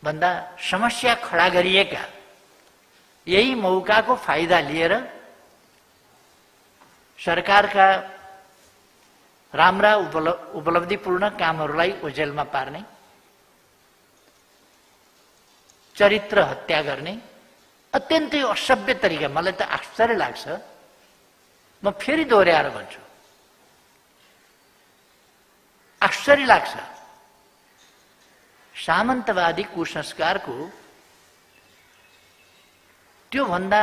भन्दा समस्या खडा गरिएका यही मौकाको फाइदा लिएर सरकारका राम्रा उपलब्धिपूर्ण कामहरूलाई ओझेलमा पार्ने, चरित्र हत्या गर्ने अत्यन्तै असभ्य तरिका। मलाई त आश्चर्य लाग्छ, म फेरि दोहोऱ्याएर भन्छु, आश्चर्य लाग्छ। सामन्तवादी कुसंस्कारको त्यो भन्दा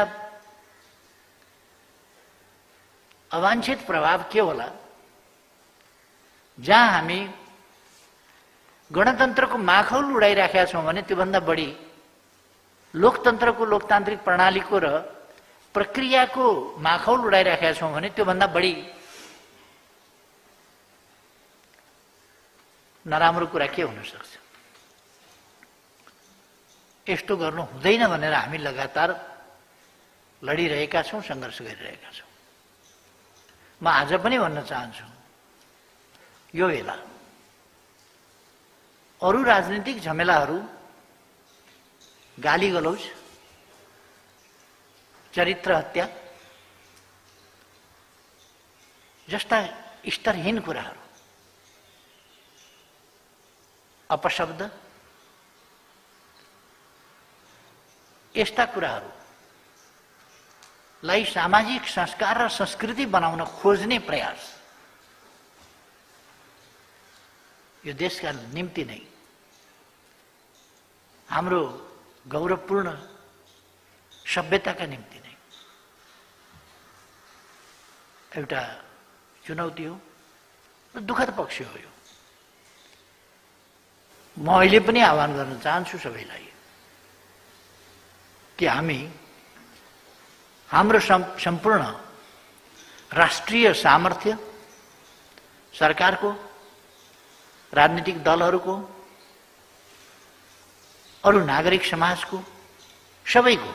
अवांछित प्रभाव के होला, जहाँ हामी गणतन्त्रको माखौल उडाइराखेका छौँ भने त्योभन्दा बढी लोकतन्त्रको, लोकतान्त्रिक प्रणालीको र प्रक्रियाको माखौल उडाइराखेका छौँ भने त्योभन्दा बढी नराम्रो कुरा के हुन सक्छ। यस्तो गर्नु हुँदैन भनेर हामी लगातार लडिरहेका छौँ, सङ्घर्ष गरिरहेका छौँ। म आज पनि भन्न चाहन्छु, यो बेला अरू राजनीतिक झमेलाहरू, गाली गलौज, चरित्र हत्या जस्ता स्तरहीन कुराहरू, अपशब्द, यस्ता कुराहरूलाई सामाजिक संस्कार र संस्कृति बनाउन खोज्ने प्रयास यो देशका निम्ति नै, हाम्रो गौरवपूर्ण सभ्यताका निम्ति नै एउटा चुनौती हो र दुःखद पक्ष हो यो। म अहिले पनि आह्वान गर्न चाहन्छु सबैलाई कि हामी हाम्रो सम्पूर्ण राष्ट्रिय सामर्थ्य, सरकारको, राजनीतिक दलहरूको, अरू नागरिक समाजको, सबैको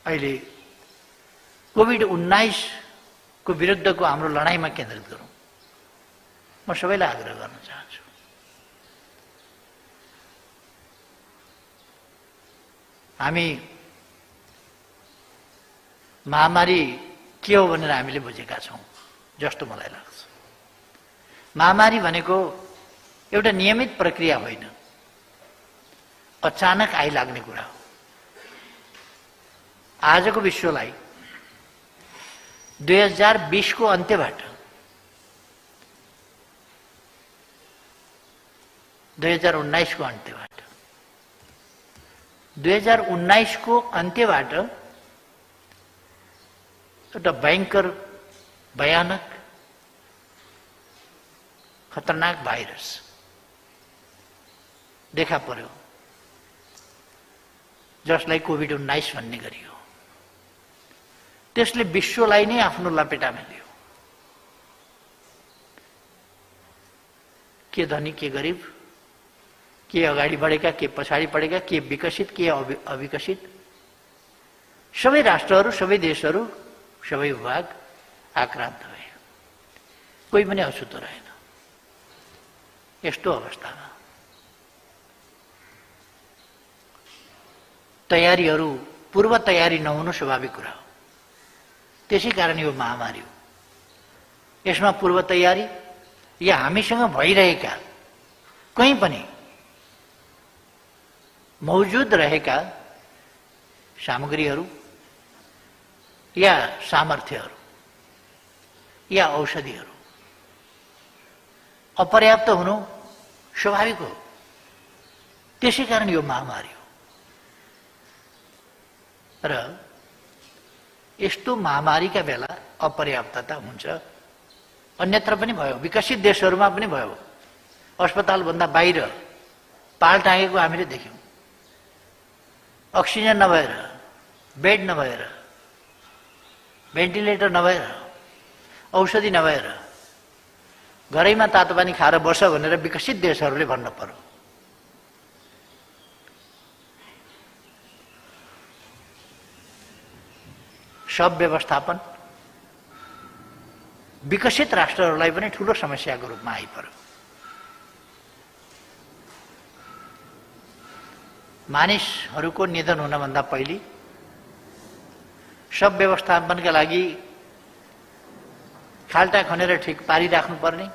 अहिले कोभिड-19 को विरुद्धको हाम्रो लडाईँमा केन्द्रित गरौँ। म सबैलाई आग्रह गर्न चाहन्छु। हामी महामारी के हो भनेर हामीले बुझेका छौँ जस्तो मलाई लाग्छ। महामारी भनेको एउटा नियमित प्रक्रिया होइन, अचानक आइलाग्ने कुरा हो। आजको विश्वलाई 2020 को अन्त्यबाट 2019 को अन्त्यबाट 2019 को अन्त्यबाट एउटा भयंकर, भयानक, खतरनाक भाइरस देखा पर्यो, जसलाई कोभिड-19 भन्ने गरियो। त्यसले विश्वलाई नै आफ्नो लपेटामा लियो। के धनी, के गरिब, के अगाडि बढेका, के पछाडि पढेका, के विकसित, के अविकसित, सबै राष्ट्रहरू, सबै देशहरू, सबै विभाग आक्रान्त भए। कोही पनि अछुतो रहेन। यस्तो अवस्थामा तयारीहरू, पूर्व तयारी नहुनु स्वाभाविक कुरा हो। त्यसै कारण यो महामारी हो। यसमा पूर्व तयारी या हामीसँग भइरहेका कहीँ पनि मौजुद रहेका सामग्रीहरू या सामर्थ्यहरू या औषधिहरू अपर्याप्त हुनु स्वाभाविक हो। त्यसै कारण यो महामारी हो। र यस्तो महामारीका बेला अपर्याप्तता हुन्छ। अन्यत्र पनि भयो, विकसित देशहरूमा पनि भयो। अस्पतालभन्दा बाहिर पाल टाँगेको हामीले देख्यौँ। अक्सिजन नभएर, बेड नभएर, भेन्टिलेटर नभएर, औषधि नभएर घरैमा तातो पानी खाएर बस भनेर विकसित देशहरूले भन्न पर्यो। सब व्यवस्थापन विकसित राष्ट्रहरूलाई पनि ठूलो समस्याको रूपमा आइपर्यो। मानिसहरूको निधन हुनभन्दा पहिले सब व्यवस्थापनका लागि खाल्टा खनेर ठिक पारिराख्नुपर्ने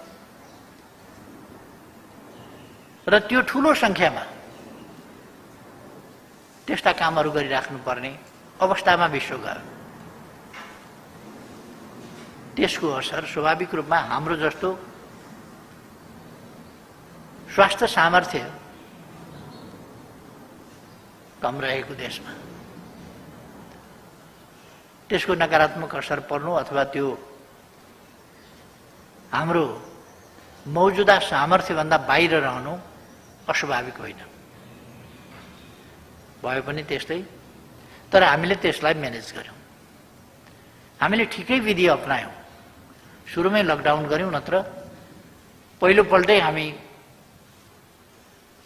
र त्यो ठूलो संख्यामा त्यस्ता कामहरू गरिराख्नुपर्ने अवस्थामा विश्व गयो। त्यसको असर स्वाभाविक रूपमा हाम्रो जस्तो स्वास्थ्य सामर्थ्य कम रहेको देशमा त्यसको नकारात्मक असर पर्नु अथवा त्यो हाम्रो मौजुदा सामर्थ्यभन्दा बाहिर रहनु अस्वाभाविक होइन। भयो पनि त्यस्तै, तर हामीले त्यसलाई म्यानेज गर्यौं। हामीले ठिकै विधि अपनायौं। सुरुमै लकडाउन गर्यौं, नत्र पहिलोपल्टै हामी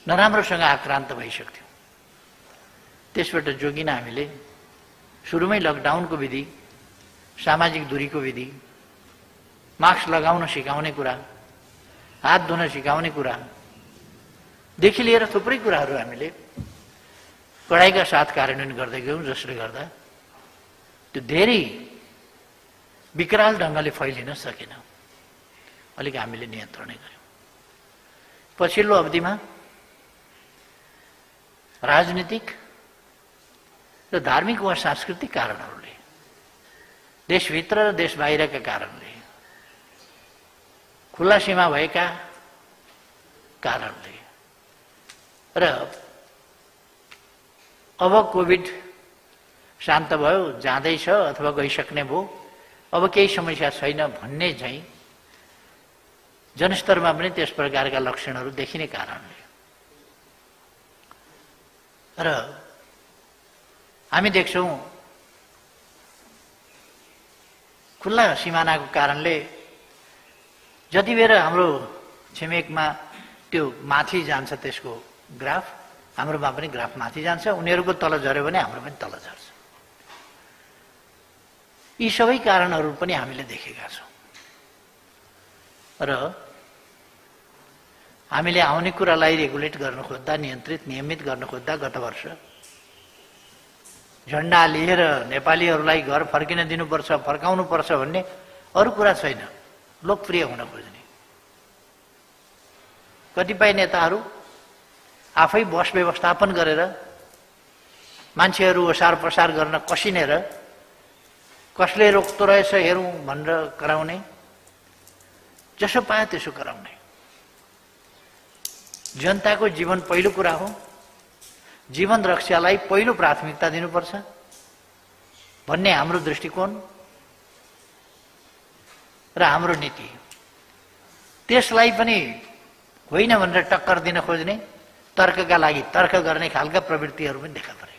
नराम्रोसँग आक्रान्त भइसक्थ्यौं। त्यसबाट जोगिन हामीले सुरुमै लकडाउनको विधि, सामाजिक दूरीको विधि, मास्क लगाउन सिकाउने कुरा, हात धुन सिकाउने कुरा देखि लिएर थुप्रै कुराहरू हामीले कडाइका साथ कार्यान्वयन गर्दै गयौं, जसले गर्दा त्यो धेरै विकराल ढङ्गले फैलिन सकेन। अलिक हामीले नियन्त्रणै गर्यौं। पछिल्लो अवधिमा राजनीतिक र धार्मिक वा सांस्कृतिक कारणहरूले, देशभित्र र देश बाहिरका कारणले, खुला सीमा भएका कारणले र अब कोभिड शान्त भयो, जाँदैछ अथवा गइसक्ने भयो, अब केही समस्या छैन भन्ने चाहिँ जनस्तरमा पनि त्यस प्रकारका लक्षणहरू देखिने कारणले र हामी देख्छौं खुल्ला सिमानाको कारणले जति बेर हाम्रो छिमेकमा त्यो माथि जान्छ त्यसको ग्राफ, हाम्रोमा पनि ग्राफ माथि जान्छ, उनीहरूको तल झर्यो भने हाम्रो पनि तल झर्छ। यी सबै कारणहरू पनि हामीले देखेका छौं र हामीले आउने कुरालाई रेगुलेट गर्न खोज्दा, नियन्त्रित नियमित गर्न खोज्दा गत वर्ष झण्डा लिएर नेपालीहरूलाई घर फर्किन दिनुपर्छ, फर्काउनुपर्छ भन्ने अरू कुरा छैन, लोकप्रिय हुन खोज्ने कतिपय नेताहरू आफै बस व्यवस्थापन गरेर मान्छेहरू ओसार पसार गर्न कसिनेर कसले रोक्दो रहेछ हेरौँ भनेर कराउने, जसो पाए त्यसो गराउने। जनताको जीवन पहिलो कुरा हो, जीवन रक्षालाई पहिलो प्राथमिकता दिनुपर्छ भन्ने हाम्रो दृष्टिकोण र हाम्रो नीति। त्यसलाई पनि होइन भनेर टक्कर दिन खोज्ने, तर्कका लागि तर्क गर्ने खालका प्रवृत्तिहरू पनि देखा परे।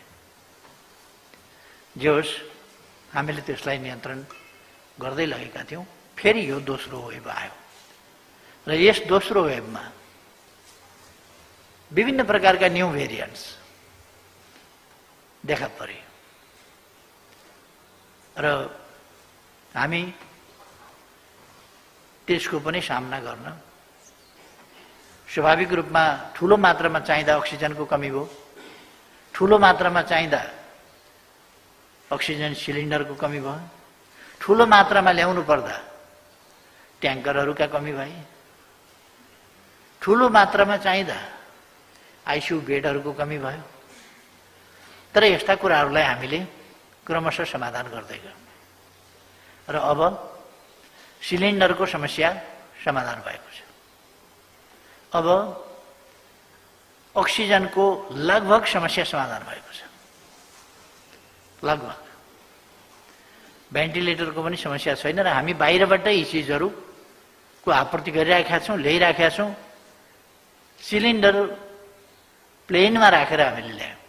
जे होस्, हामीले त्यसलाई नियन्त्रण गर्दै लगेका थियौं। फेरि यो दोस्रो वेभ आयो र यस दोस्रो वेभमा विभिन्न प्रकारका न्यू भेरिएन्ट्स देखा परे र हामी त्यसको पनि सामना गर्न स्वाभाविक रूपमा ठूलो मात्रामा चाहिँदा अक्सिजनको कमी भयो, ठूलो मात्रामा चाहिँदा अक्सिजन सिलिन्डरको कमी भयो, ठूलो मात्रामा ल्याउनु पर्दा ट्याङ्करहरूका कमी भए, ठूलो मात्रामा चाहिँदा आइसियु बेडहरूको कमी भयो। तर यस्ता कुराहरूलाई हामीले क्रमशः समाधान गर्दै गयौं र अब सिलिन्डरको समस्या समाधान भएको छ। अब अक्सिजनको लगभग समस्या समाधान भएको छ, लगभग। भेन्टिलेटरको पनि समस्या छैन र हामी बाहिरबाट यी चिजहरूको आपूर्ति गरिराखेका छौं, ल्याइराखेका छौं। सिलिन्डर प्लेनमा राखेर हामीले ल्यायौं।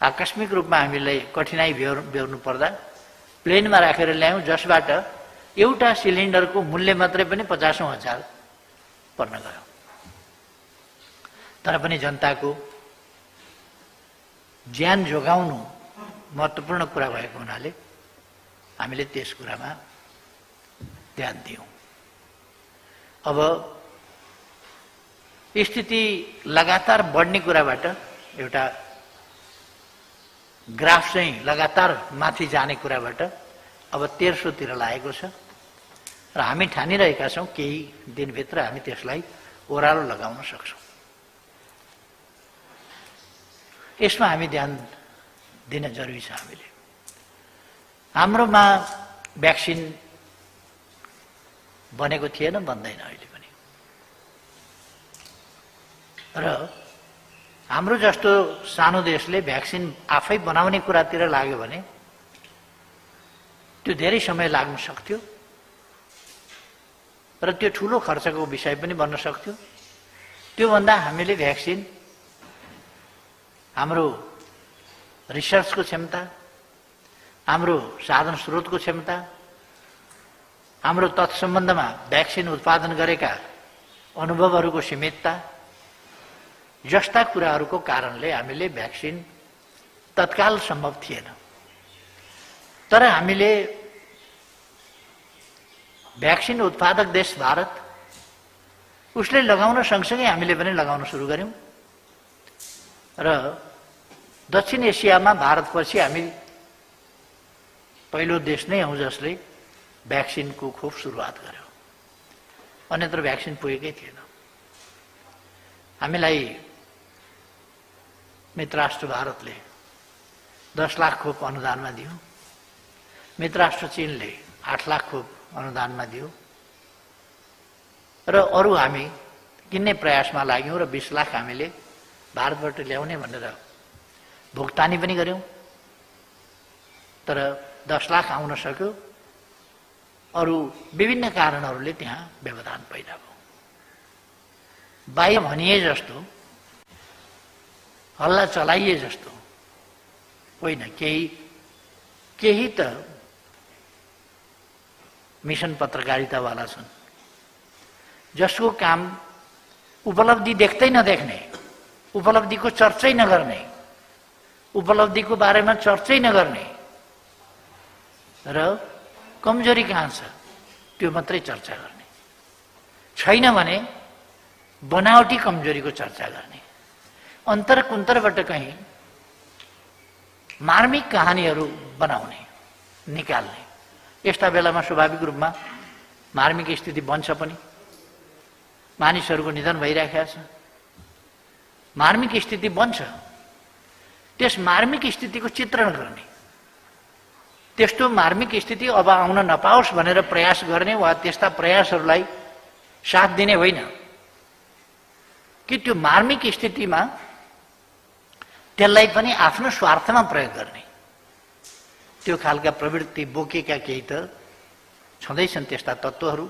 आकस्मिक रूपमा हामीलाई कठिनाई बेहोर्नु पर्दा प्लेनमा राखेर ल्यायौं, जसबाट एउटा सिलिन्डरको मूल्य मात्रै पनि 50,000 पर्न गयो। तर पनि जनताको ज्यान जोगाउनु महत्त्वपूर्ण कुरा भएको हुनाले हामीले त्यस कुरामा ध्यान दियौं। अब स्थिति लगातार बढ्ने कुराबाट एउटा ग्राफ चाहिँ लगातार माथि जाने कुराबाट अब 1300 लागेको छ र हामी ठानिरहेका छौं केही दिनभित्र हामी त्यसलाई ओह्रालो लगाउन सक्छौं। यसमा हामी ध्यान दिन जरुरी छ। हामीले हाम्रोमा भ्याक्सिन बनेको थिएन, बन्दैन अहिले पनि। र हाम्रो जस्तो सानो देशले भ्याक्सिन आफै बनाउने कुरातिर लाग्यो भने त्यो धेरै समय लाग्न सक्थ्यो र त्यो ठूलो खर्चको विषय पनि बन्न सक्थ्यो। त्यो भन्दा हामीले भ्याक्सिन हाम्रो रिसर्चको क्षमता, हाम्रो साधन स्रोतको क्षमता, हाम्रो तत्सम्बन्धमा भ्याक्सिन उत्पादन गरेका अनुभवहरूको सीमितता जस्ता कुराहरूको कारणले हामीले भ्याक्सिन तत्काल सम्भव थिएन। तर हामीले भ्याक्सिन उत्पादक देश भारत, उसले लगाउन सँगसँगै हामीले पनि लगाउन सुरु गर्यौं र दक्षिण एसियामा भारतपछि हामी पहिलो देश नै हौं जसले भ्याक्सिनको खोप सुरुवात गर्यो। अन्यत्र भ्याक्सिन पुगेकै थिएन। हामीलाई मित्रराष्ट्र भारतले 10 लाख खोप अनुदानमा दियो, मित्रराष्ट्र चीनले 8 लाख खोप अनुदानमा दियो र अरु हामी किन्ने प्रयासमा लाग्यौं र 20 लाख हामीले भारतबाट ल्याउने भनेर भुक्तानी पनि गर्यौं। तर 10 लाख आउन सक्यो, अरु विभिन्न कारणहरूले त्यहाँ व्यवधान पैदा भयो। बाह्य भनिए जस्तो, हल्ला चलाइए जस्तो होइन, केही त मिशन पत्रकारितावाला छन् जसको काम उपलब्धि देख्दै नदेख्ने, उपलब्धिको चर्चै नगर्ने, उपलब्धिको बारेमा चर्चै नगर्ने र कमजोरी कहाँ छ त्यो मात्रै चर्चा गर्ने, छैन भने बनावटी कमजोरीको चर्चा गर्ने, अन्तर कुन्तरबाट कहीँ मार्मिक कहानीहरू बनाउने, निकाल्ने। यस्ता बेलामा स्वाभाविक रूपमा मार्मिक स्थिति बन्छ पनि। मानिसहरूको निधन भइरहेको छ, मार्मिक स्थिति बन्छ। त्यस मार्मिक स्थितिको चित्रण गर्ने, त्यस्तो मार्मिक स्थिति अब आउन नपाओस् भनेर प्रयास गर्ने वा त्यस्ता प्रयासहरूलाई साथ दिने होइन कि त्यो मार्मिक स्थितिमा त्यसलाई पनि आफ्नो स्वार्थमा प्रयोग गर्ने। त्यो खालका प्रवृत्ति बोकेका केही त छँदैछन्, त्यस्ता तत्त्वहरू,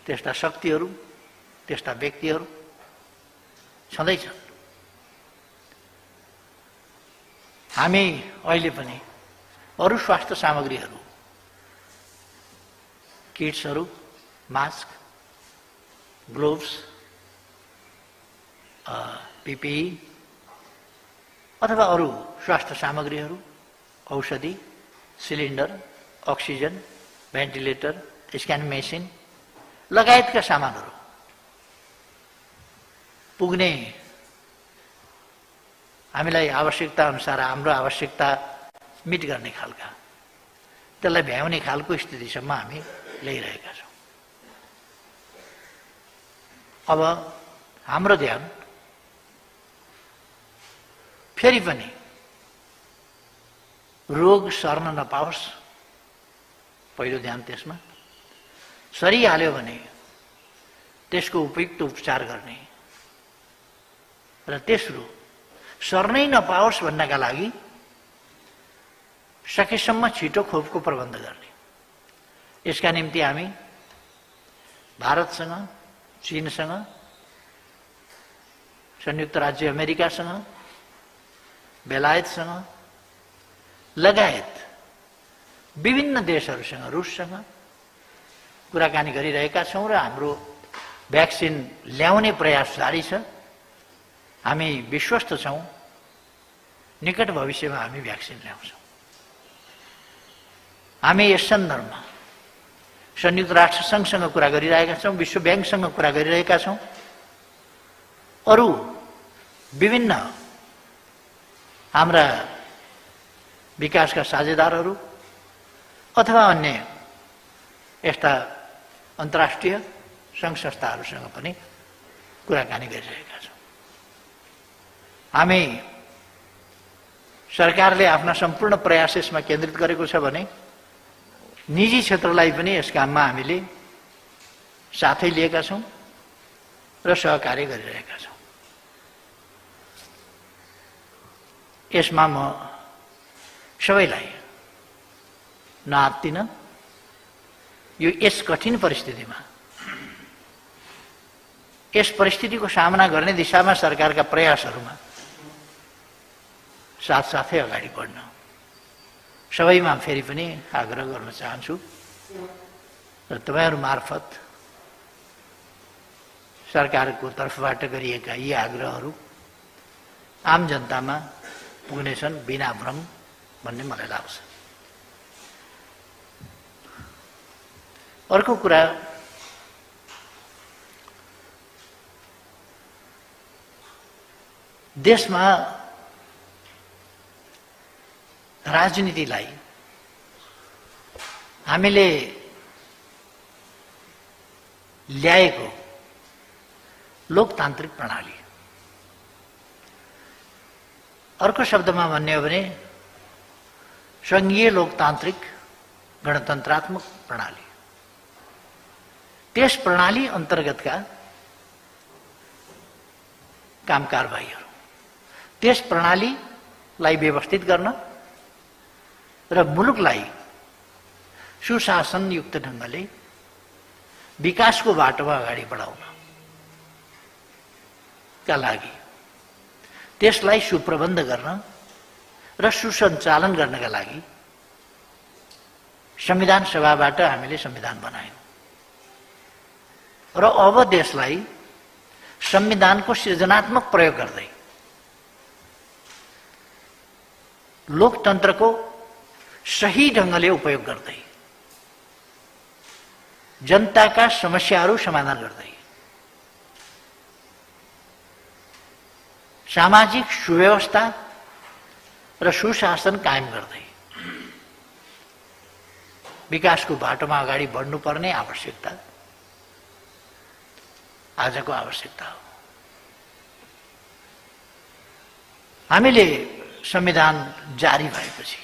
त्यस्ता शक्तिहरू, त्यस्ता व्यक्तिहरू छँदैछन्। हामी अहिले पनि अरू स्वास्थ्य सामग्रीहरू, किट्सहरू, मास्क, ग्लोभ्स, पीपीई अथवा अरू स्वास्थ्य सामग्रीहरू, औषधि, cylinder, oxygen, ventilator, scan machine लगायतका सामानहरू पुग्ने, हामीलाई आवश्यकता अनुसार हाम्रो आवश्यकता मिट गर्ने खालका, त्यसलाई भ्याउने खालको स्थितिसम्म हामी ल्याइरहेका छौँ। अब हाम्रो ध्यान फेरि पनि रोग सर्न नपाओस्, पहिलो ध्यान त्यसमा। सरिहाल्यो भने त्यसको उपयुक्त उपचार गर्ने र तेस्रो सर्नै नपाओस् भन्नका लागि सकेसम्म छिटो खोपको प्रबन्ध गर्ने। यसका निम्ति हामी भारतसँग, चीनसँग, संयुक्त राज्य अमेरिकासँग, बेलायतसँग लगायत विभिन्न देशहरूसँग, रुससँग कुराकानी गरिरहेका छौँ र हाम्रो भ्याक्सिन ल्याउने प्रयास जारी छ। हामी विश्वस्त छौँ निकट भविष्यमा हामी भ्याक्सिन ल्याउँछौँ। हामी यस सन्दर्भमा संयुक्त राष्ट्र संघसँग कुरा गरिरहेका छौँ, विश्व ब्याङ्कसँग कुरा गरिरहेका छौँ, अरू विभिन्न हाम्रा विकासका साझेदारहरू अथवा अन्य यस्ता अन्तर्राष्ट्रिय सङ्घ संस्थाहरूसँग पनि कुराकानी गरिरहेका छौँ। हामी सरकारले आफ्ना सम्पूर्ण प्रयास यसमा केन्द्रित गरेको छ भने निजी क्षेत्रलाई पनि यस काममा हामीले साथै लिएका छौँ र सहकार्य गरिरहेका छौँ। यसमा म सबैलाई नआत्तिन यो यस कठिन परिस्थितिमा यस परिस्थितिको सामना गर्ने दिशामा सरकारका प्रयासहरूमा साथसाथै अगाडि बढ्न सबैमा फेरि पनि आग्रह गर्न चाहन्छु र तपाईहरू मार्फत सरकारको तर्फबाट गरिएका यी आग्रहहरू आम जनतामा पुग्नेछन् बिना भ्रम भन्ने मलाई लाग्छ। अर्को कुरा, देशमा राजनीतिलाई हामीले ल्याएको लोकतान्त्रिक प्रणाली, अर्को शब्दमा भन्ने हो भने सङ्घीय लोकतान्त्रिक गणतन्त्रात्मक प्रणाली, त्यस प्रणाली अन्तर्गतका काम कारबाहीहरू, त्यस प्रणालीलाई व्यवस्थित गर्न र मुलुकलाई सुशासनयुक्त ढङ्गले विकासको बाटोमा अगाडि बढाउनका लागि त्यसलाई सुप्रबन्ध गर्न र सुसञ्चालन गर्नका लागि संविधान सभाबाट हामीले संविधान बनायौँ र अब देशलाई संविधानको सृजनात्मक प्रयोग गर्दै लोकतन्त्रको सही ढङ्गले उपयोग गर्दै जनताका समस्याहरू समाधान गर्दै सामाजिक सुव्यवस्था र सुशासन कायम गर्दै विकासको बाटोमा अगाडि बढ्नुपर्ने आवश्यकता आजको आवश्यकता हो। हामीले संविधान जारी भएपछि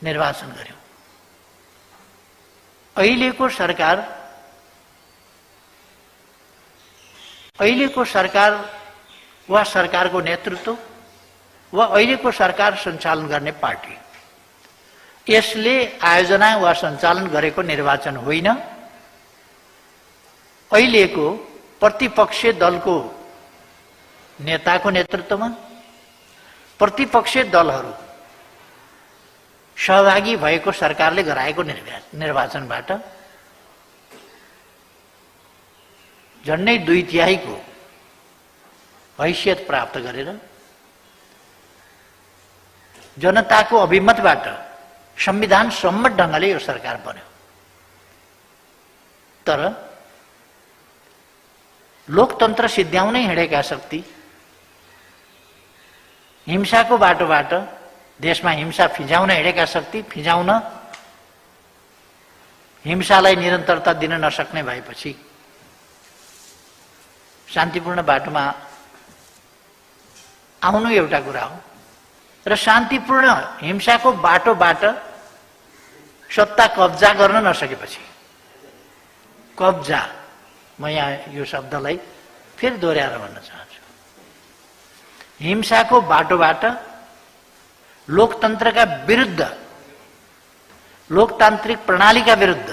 निर्वाचन गर्यौं। अहिलेको सरकार वा सरकारको नेतृत्व वा अहिलेको सरकार सञ्चालन गर्ने पार्टी, यसले आयोजना वा सञ्चालन गरेको निर्वाचन होइन, अहिलेको प्रतिपक्षीय दलको नेताको नेतृत्वमा प्रतिपक्षीय दलहरू सहभागी भएको सरकारले गराएको निर्वाचनबाट झन्डै 2/3 हैसियत प्राप्त गरेर जनताको अभिमतबाट संविधान सम्मत ढङ्गले यो सरकार बन्यो। तर लोकतन्त्र सिद्ध्याउनै हिँडेका शक्ति हिंसाको बाटोबाट देशमा हिंसा फिजाउन हिँडेका शक्ति फिजाउन हिंसालाई निरन्तरता दिन नसक्ने भएपछि शान्तिपूर्ण बाटोमा आउनु एउटा कुरा हो र शान्तिपूर्ण हिंसाको बाटोबाट सत्ता कब्जा गर्न नसकेपछि, कब्जा म यहाँ यो शब्दलाई फेरि दोहोऱ्याएर भन्न चाहन्छु, हिंसाको बाटोबाट लोकतन्त्रका विरुद्ध, लोकतान्त्रिक प्रणालीका विरुद्ध,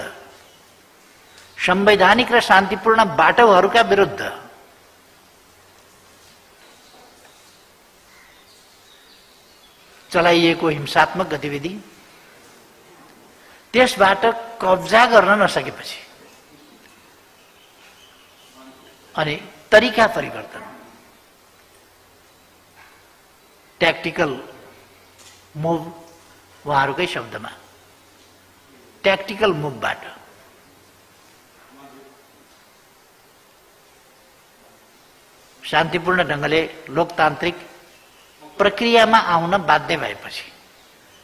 संवैधानिक र शान्तिपूर्ण बाटोहरूका विरुद्ध चलाइएको हिंसात्मक गतिविधि, त्यसबाट कब्जा गर्न नसकेपछि अनि तरिका परिवर्तन, ट्याक्टिकल मुभ, उहाँहरूकै शब्दमा ट्याक्टिकल मुभबाट शान्तिपूर्ण ढंगले लोकतान्त्रिक प्रक्रियामा आउन बाध्य भएपछि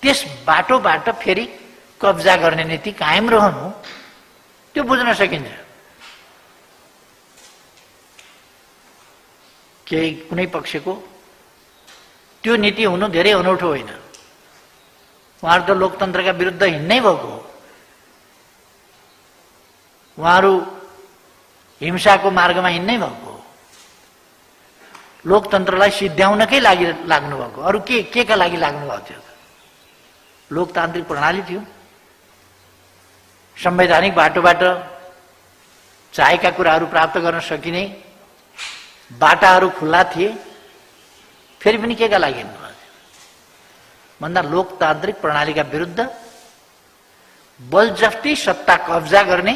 त्यस बाटोबाट फेरि कब्जा गर्ने नीति कायम रहनु त्यो बुझ्न सकिन्छ। केही कुनै पक्षको त्यो नीति हुनु धेरै अनौठो होइन। उहाँहरू त लोकतन्त्रका विरुद्ध हिँड्नै भएको हो। उहाँहरू हिंसाको मार्गमा हिँड्नै भएको हो। लोकतन्त्रलाई सिद्ध्याउनकै लागि लाग्नु भएको। अरू के का लागि लाग्नु भएको थियो? लोकतान्त्रिक प्रणाली थियो। संवैधानिक बाटोबाट चाहेका कुराहरू प्राप्त गर्न सकिने बाटाहरू खुल्ला थिए। फेरि पनि के का लागि हिँड्नु भएको थियो भन्दा लोकतान्त्रिक प्रणालीका विरुद्ध बलजफ्ती सत्ता कब्जा गर्ने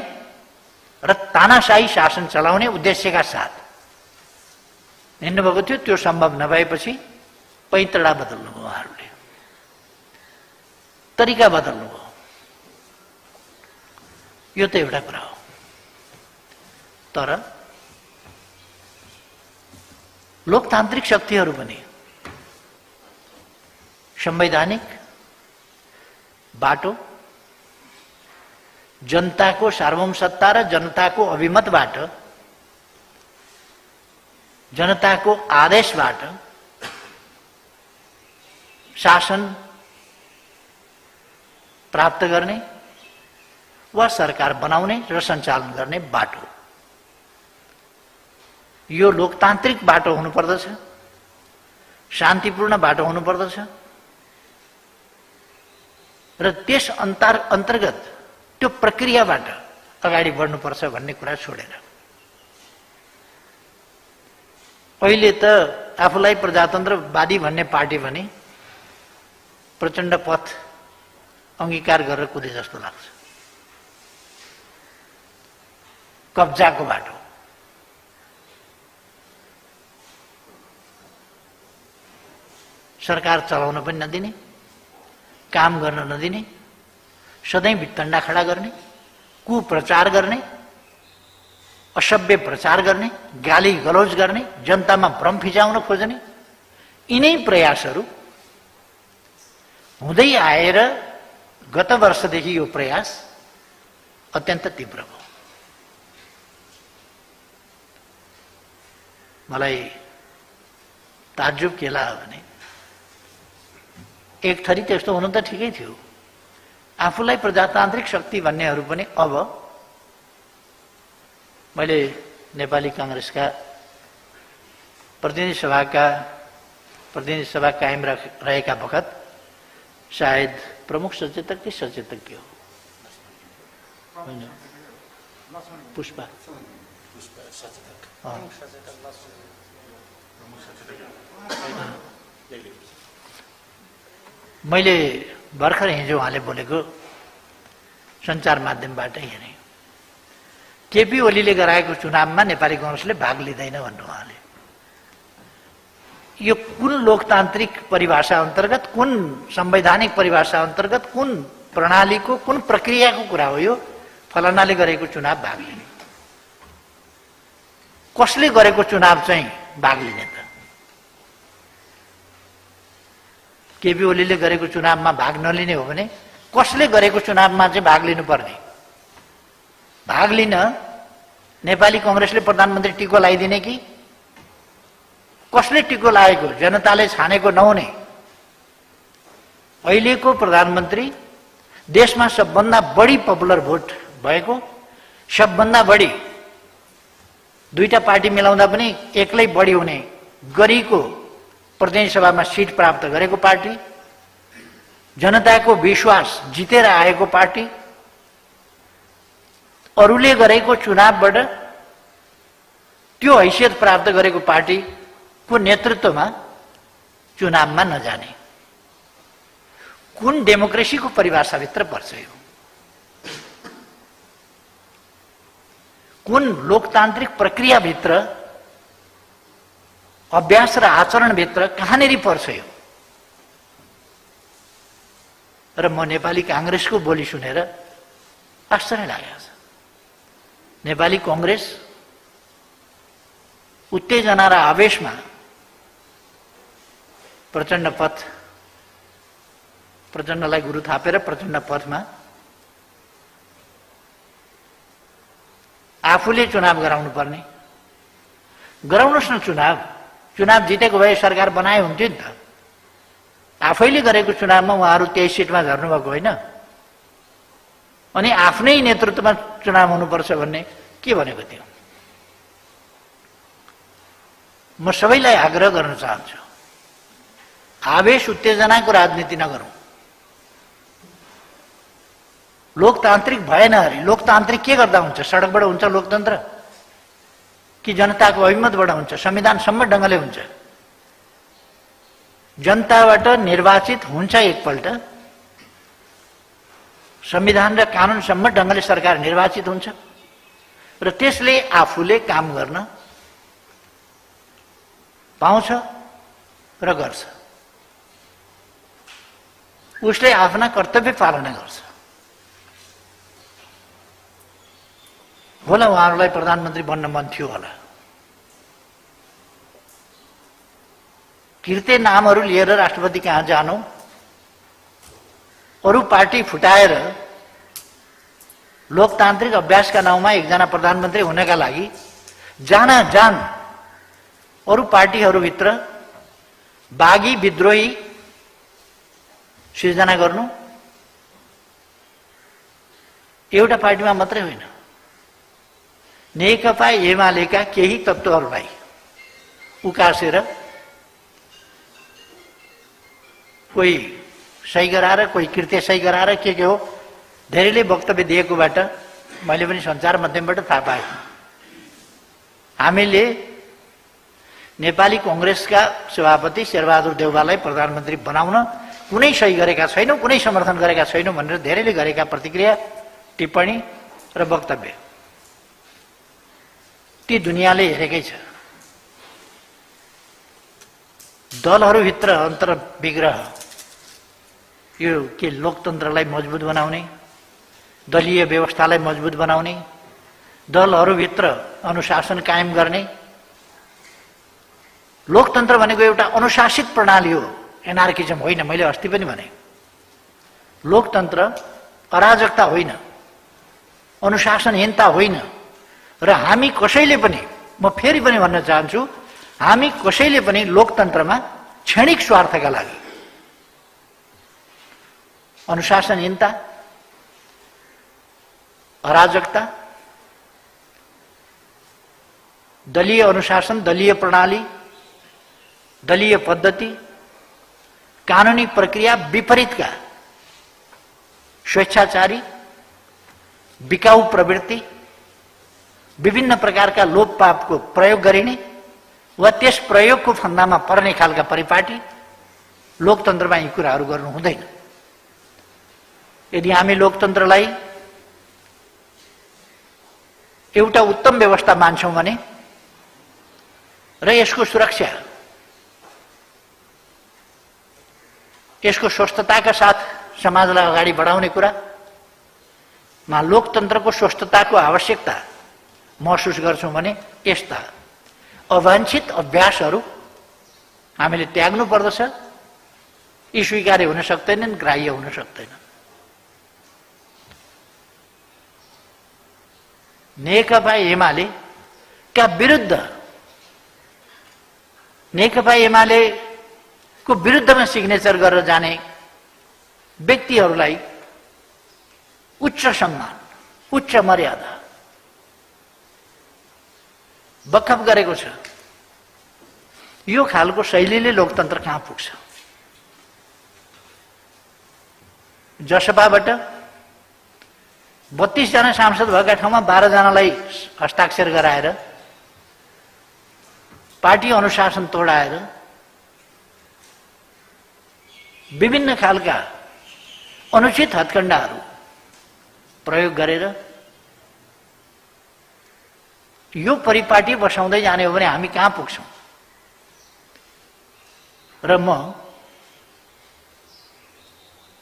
र तानाशाही शासन चलाउने उद्देश्यका साथ हिँड्नुभएको थियो। त्यो सम्भव नभएपछि पैतडा बदल्नुभयो। उहाँहरूले तरिका बदल्नुभयो। यो त एउटा कुरा हो। तर लोकतान्त्रिक शक्तिहरू पनि संवैधानिक बाटो जनताको सार्वभौम सत्ता र जनताको अभिमतबाट जनताको आदेशबाट शासन प्राप्त गर्ने वा सरकार बनाउने र सञ्चालन गर्ने बाटो यो लोकतान्त्रिक बाटो हुनुपर्दछ। शान्तिपूर्ण बाटो हुनुपर्दछ र त्यस अन्तर्गत त्यो प्रक्रियाबाट अगाडि बढ्नुपर्छ भन्ने कुरा छोडेर अहिले त आफूलाई प्रजातन्त्रवादी भन्ने पार्टी भने प्रचण्ड पथ अंगीकार गरेर कुदे जस्तो लाग्छ। कब्जाको बाटो सरकार चलाउन पनि नदिने, काम गर्न नदिने, सधैँ भित्तण्डा खडा गर्ने, कुप्रचार गर्ने, असभ्य प्रचार गर्ने, गाली गलौज गर्ने, जनतामा भ्रम फिजाउन खोज्ने यिनै प्रयासहरू हुँदै आएर गत वर्षदेखि यो प्रयास अत्यन्त तीव्र भयो। मलाई ताज्जुब के लाग्यो भने एक थरी त्यस्तो हुनु त ठिकै थियो। आफूलाई प्रजातान्त्रिक शक्ति भन्नेहरू पनि अब मैले नेपाली कांग्रेसका प्रतिनिधि सभा कायम रहेका बखत शायद प्रमुख सचेतक कि सचेतक के हो पुष्पा मैले भर्खर हिजो उहाँले बोलेको सञ्चार माध्यमबाटै हेरेँ। केपी ओलीले गराएको चुनावमा नेपाली कांग्रेसले भाग लिँदैन भन्नु उहाँले। यो कुन लोकतान्त्रिक परिभाषा अन्तर्गत, कुन संवैधानिक परिभाषा अन्तर्गत, कुन प्रणालीको, कुन प्रक्रियाको कुरा हो यो? फलानाले गरेको चुनाव भाग लिने, कसले गरेको चुनाव चाहिँ भाग लिने त? केपी ओलीले गरेको चुनावमा भाग नलिने हो भने कसले गरेको चुनावमा चाहिँ भाग लिनुपर्ने? भाग लिन नेपाली कांग्रेसले प्रधानमन्त्री टिको लगाइदिने कि कसले टिको लागेको? जनताले छानेको नहुने अहिलेको प्रधानमन्त्री, देशमा सबभन्दा बढी पपुलर भोट भएको, सबभन्दा बढी दुईटा पार्टी मिलाउँदा पनि एक्लै बढी हुने गरीको प्रतिनिधि सभामा सिट प्राप्त गरेको पार्टी, जनताको विश्वास जितेर आएको पार्टी, अरूले गरेको चुनावबाट त्यो हैसियत प्राप्त गरेको पार्टीको नेतृत्वमा चुनावमा नजाने कुन डेमोक्रेसीको परिभाषाभित्र पर्छ यो? कुन लोकतान्त्रिक प्रक्रियाभित्र, अभ्यास र आचरणभित्र कहाँनेरि पर्छ यो? र म नेपाली कांग्रेसको बोली सुनेर आश्चर्य लागेको छ। नेपाली कांग्रेस उत्तेजना र आवेशमा प्रचण्डलाई गुरु थापेर प्रचण्ड पथमा आफूले चुनाव गराउनु पर्ने, गराउनुहोस् न चुनाव जितेको भए सरकार बनाए हुन्थ्यो नि त। आफैले गरेको चुनावमा उहाँहरू 23 सिटमा झर्नुभएको होइन, अनि आफ्नै नेतृत्वमा चुनाव हुनुपर्छ भन्ने के भनेको थियो? म सबैलाई आग्रह गर्न चाहन्छु, आवेश उत्तेजनाको राजनीति नगरौं। लोकतान्त्रिक भएन अरे लोकतान्त्रिक के गर्दा हुन्छ? सडकबाट हुन्छ लोकतन्त्र कि जनताको अभिमतबाट हुन्छ? संविधान सम्मत ढङ्गले हुन्छ। जनताबाट निर्वाचित हुन्छ एकपल्ट, संविधान र कानुन सम्मत ढङ्गले सरकार निर्वाचित हुन्छ र त्यसले आफूले काम गर्न पाउँछ र गर्छ। उसले आफ्ना कर्तव्य पालना गर्छ। होला उहाँहरूलाई प्रधानमन्त्री बन्न मन थियो होला, किर्ते नामहरू लिएर राष्ट्रपति कहाँ जानु, अरू पार्टी फुटाएर लोकतान्त्रिक अभ्यासका नाउँमा एकजना प्रधानमन्त्री हुनका लागि जान अरू पार्टीहरूभित्र बागी विद्रोही सृजना गर्नु एउटा पार्टीमा मात्रै होइन, नेकपा एमालेका केही तत्त्वहरूलाई उकासेर कोही सही गराएर कोही कृत्य सही गराएर के हो धेरैले वक्तव्य दिएकोबाट मैले पनि सञ्चार माध्यमबाट थाहा पाएँ। हामीले नेपाली कांग्रेसका सभापति शेरबहादुर देउवालाई प्रधानमन्त्री बनाउन कुनै सही गरेका छैनौँ, कुनै समर्थन गरेका छैनौँ भनेर धेरैले गरेका प्रतिक्रिया, टिप्पणी र वक्तव्य ती दुनियाँले हेरेकै छ। दलहरूभित्र अन्तर्विग्रह यो के लोकतन्त्रलाई मजबुत बनाउने, दलीय व्यवस्थालाई मजबुत बनाउने, दलहरूभित्र अनुशासन कायम गर्ने। लोकतन्त्र भनेको एउटा अनुशासित प्रणाली हो, एनार्किजम होइन। मैले अस्ति पनि भने लोकतन्त्र अराजकता होइन, अनुशासनहीनता होइन। र हामी कसैले पनि, म फेरि पनि भन्न चाहन्छु, हामी कसैले पनि लोकतन्त्रमा क्षणिक स्वार्थका लागि अनुशासनहीनता, अराजकता, दलीय अनुशासन, दलीय प्रणाली, दलीय पद्धति, कानुनी प्रक्रिया विपरीतका स्वेच्छाचारी, बिकाऊ प्रवृत्ति, विभिन्न प्रकारका लोभपापको प्रयोग गरिने वा त्यस प्रयोगको फन्दामा पर्ने खालका परिपाटी लोकतन्त्रमा यी कुराहरू गर्नु हुँदैन। यदि हामी लोकतन्त्रलाई एउटा उत्तम व्यवस्था मान्छौँ भने र यसको सुरक्षा, यसको स्वस्थताका साथ समाजलाई अगाडि बढाउने कुरामा लोकतन्त्रको स्वस्थताको आवश्यकता महसुस गर्छौँ भने यस्ता अवाञ्छित अभ्यासहरू हामीले त्याग्नु पर्दछ। यी स्वीकार्य हुन सक्दैनन्, ग्राह्य हुन सक्दैन। नेकपा एमालेका विरुद्ध, नेकपा एमालेको विरुद्धमा सिग्नेचर गरेर जाने व्यक्तिहरूलाई उच्च सम्मान, उच्च मर्यादा बखप गरेको छ। यो खालको शैलीले लोकतन्त्र कहाँ पुग्छ? जसपाबाट 32 जना सांसद भएका ठाउँमा 12 जनालाई हस्ताक्षर गराएर, पार्टी अनुशासन तोडाएर, विभिन्न खालका अनुचित हत्कण्डाहरू प्रयोग गरेर यो परिपाटी बसाउँदै जाने हो भने हामी कहाँ पुग्छौँ? र म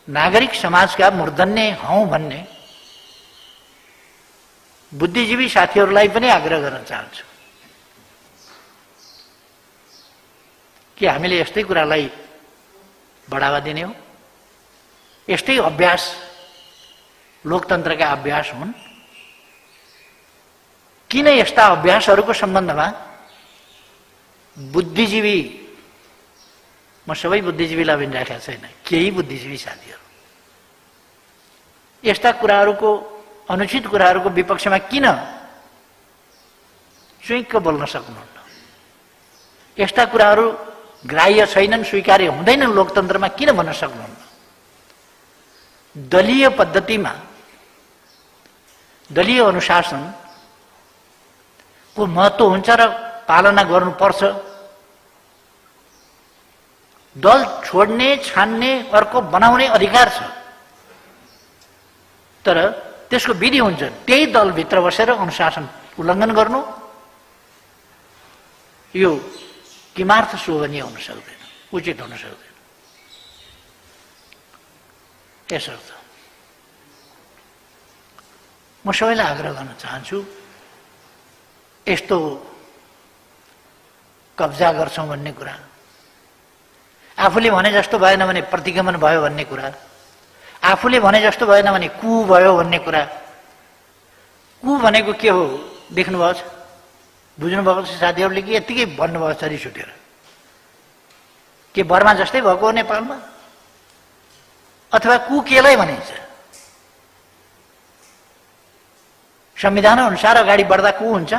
नागरिक समाजका मूर्धन्य हौं भन्ने बुद्धिजीवी साथीहरूलाई पनि आग्रह गर्न चाहन्छु कि हामीले यस्तै कुरालाई बढावा दिने हो, यस्तै अभ्यास लोकतन्त्रका अभ्यास हुन्। किन यस्ता अभ्यासहरूको सम्बन्धमा बुद्धिजीवी, म सबै बुद्धिजीवीलाई पनि राखेको छैन, केही बुद्धिजीवी साथीहरू यस्ता कुराहरूको, अनुचित कुराहरूको विपक्षमा किन चुइक्क बोल्न सक्नुहुन्न? यस्ता कुराहरू ग्राह्य छैनन्, स्वीकार्य हुँदैनन् लोकतन्त्रमा किन भन्न सक्नुहुन्न? दलीय पद्धतिमा, दलीय अनुशासनको महत्त्व हुन्छ र पालना गर्नुपर्छ। दल छोड्ने, छान्ने, अर्को बनाउने अधिकार छ, तर त्यसको विधि हुन्छ। त्यही दलभित्र बसेर अनुशासन उल्लङ्घन गर्नु यो किमार्थ शोभनीय हुन सक्दैन, उचित हुन सक्दैन। यसर्थ म सबैलाई आग्रह गर्न चाहन्छु, यस्तो कब्जा गर्छौँ भन्ने कुरा, आफूले भने जस्तो भएन भने प्रतिगमन भयो भन्ने कुरा, आफूले भने जस्तो भएन भने कु भयो भन्ने कुरा। कु भनेको के हो देख्नुभएको छ, बुझ्नुभएको छ साथीहरूले कि यत्तिकै भन्नुभएको छ रिस उठेर? के बर्मा जस्तै भएको हो नेपालमा? अथवा कु केलाई भनिन्छ? संविधान अनुसार अगाडि बढ्दा कु हुन्छ?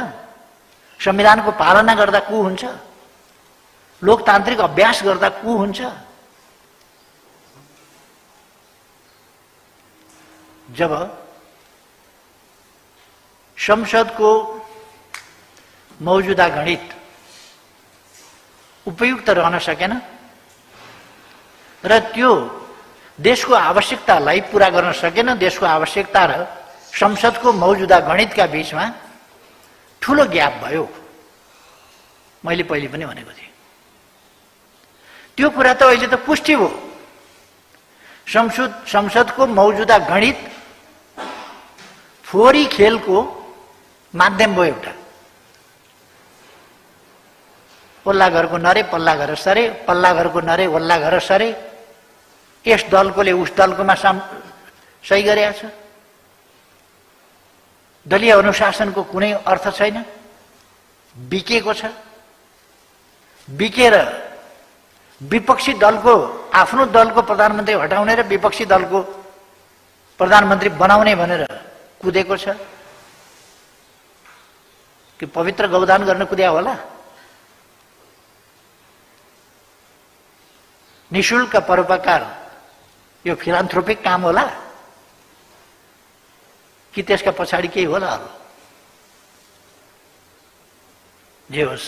संविधानको पालना गर्दा कु हुन्छ? लोकतान्त्रिक अभ्यास गर्दा कु हुन्छ? जब संसदको मौजूदा गणित उपयुक्त रहन सकेन र त्यो देशको आवश्यकतालाई पूरा गर्न सकेन, देशको आवश्यकता र संसदको मौजूदा गणितका बीचमा ठूलो ग्याप भयो। मैले पहिले पनि भनेको थिएँ, त्यो कुरा त अहिले त पुष्टि भयो। संसदको मौजूदा गणित फोहोरी खेलको माध्यम भयो एउटा। पल्ला घरको नरे पल्ला घर सरे, पल्ला घरको नरे वल्ला घर सरे, यस दलकोले उस दलकोमा सही गरेको छ। दलीय अनुशासनको कुनै अर्थ छैन, बिकेको छ। बिकेर विपक्षी दलको, आफ्नो दलको प्रधानमन्त्री हटाउने र विपक्षी दलको प्रधानमन्त्री बनाउने भनेर कुदेको छ। कि पवित्र गौदान गर्न कुद्या होला? निशुल्क परोपकार यो फिलान्थ्रोपिक काम होला कि त्यसका पछाडि केही होला? जे होस्,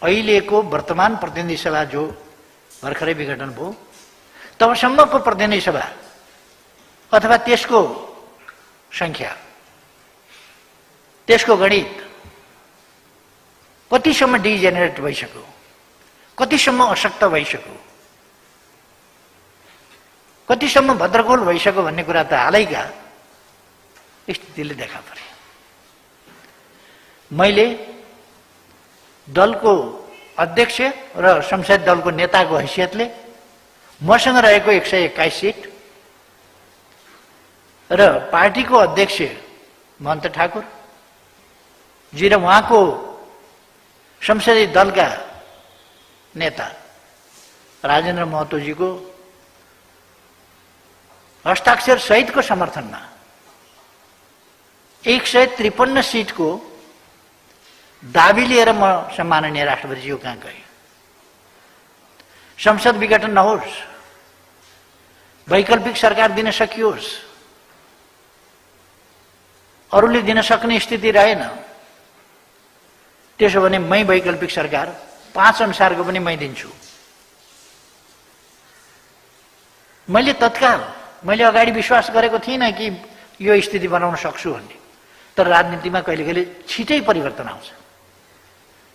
अहिलेको वर्तमान प्रतिनिधि सभा जो भर्खरै विघटन भयो, तबसम्मको प्रतिनिधि सभा अथवा त्यसको संख्या, त्यसको गणित कतिसम्म डिजेनेरेट भइसक्यो, कतिसम्म अशक्त भइसक्यो, कतिसम्म भद्रगोल भइसक्यो भन्ने कुरा त हालैका स्थितिले देखा परे। मैले दलको अध्यक्ष र संसदीय दलको नेताको हैसियतले मसँग रहेको 121 सिट र पार्टीको अध्यक्ष महन्त ठाकुर जी र उहाँको संसदीय दलका नेता राजेन्द्र महतोजीको हस्ताक्षर सहितको समर्थनमा 153 सिटको दाबी लिएर म सम्माननीय राष्ट्रपतिज्यू कहाँ गएँ। संसद विघटन नहोस्, वैकल्पिक सरकार दिन सकियोस्, अरूले दिन सक्ने स्थिति रहेन। त्यसो भने मै वैकल्पिक सरकार 5 अनुसारको पनि मै दिन्छु। मैले तत्काल, मैले अगाडि विश्वास गरेको थिइनँ कि यो स्थिति बनाउन सक्छु भन्ने, तर राजनीतिमा कहिले कहिले छिटै परिवर्तन आउँछ,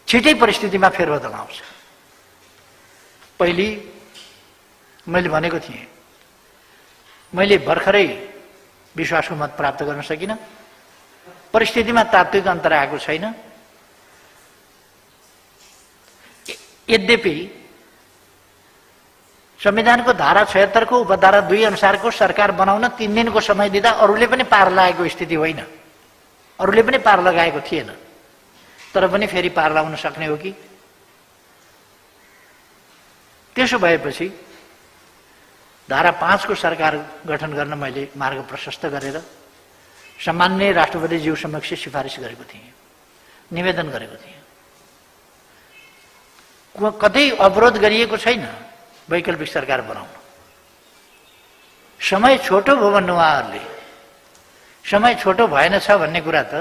छिटै परिस्थितिमा फेरबदल आउँछ। पहिले मैले भनेको थिएँ, मैले भर्खरै विश्वासको मत प्राप्त गर्न सकिन। परिस्थितिमा तात्विक अन्तर आएको छैन। यद्यपि संविधानको धारा 76 को उपधारा 2 अनुसारको सरकार बनाउन 3 दिनको समय दिँदा अरूले पनि पार लगाएको स्थिति होइन, अरूले पनि पार लगाएको थिएन। तर पनि फेरि पार लगाउन सक्ने हो कि? त्यसो भएपछि धारा 5 को सरकार गठन गर्न मैले मार्ग प्रशस्त गरेर सम्माननीय राष्ट्रपतिज्यू समक्ष सिफारिस गरेको थिएँ, निवेदन गरेको थिएँ। कतै अवरोध गरिएको छैन वैकल्पिक सरकार बनाउन। समय छोटो भयो भन्नु उहाँहरूले। समय छोटो भएन छ भन्ने कुरा त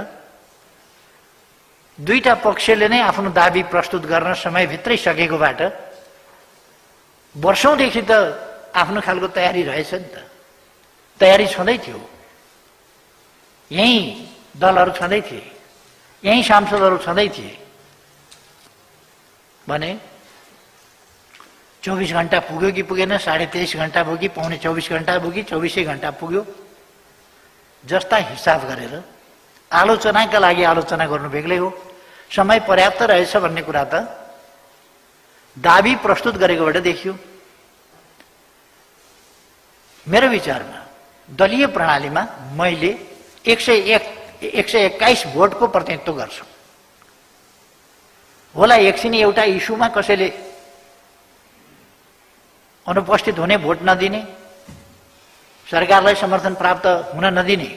दुईटा पक्षले नै आफ्नो दाबी प्रस्तुत गर्न समयभित्रै सकेकोबाट वर्षौंदेखि त आफ्नो खालको तयारी रहेछ नि त। तयारी छँदै थियो, यही दलहरू छँदै थिए, यही सांसदहरू छँदै थिए भने 24 घण्टा पुग्यो कि पुगेन, 23.5 घण्टा पुग्यो, पौने 24 घण्टा पुग्यो, 24 घण्टा पुग्यो, जस्ता हिसाब गरेर आलोचनाका लागि आलोचना गर्नु बेग्लै हो। समय पर्याप्त रहेछ भन्ने कुरा त दाबी प्रस्तुत गरेकोबाट देखियो। मेरो विचारमा दलीय प्रणालीमा मैले 121 भोटको प्रतिनिधित्व गर्छु। होला एकछिन एउटा इस्युमा कसैले अनुपस्थित हुने, भोट नदिने, सरकारलाई समर्थन प्राप्त हुन नदिने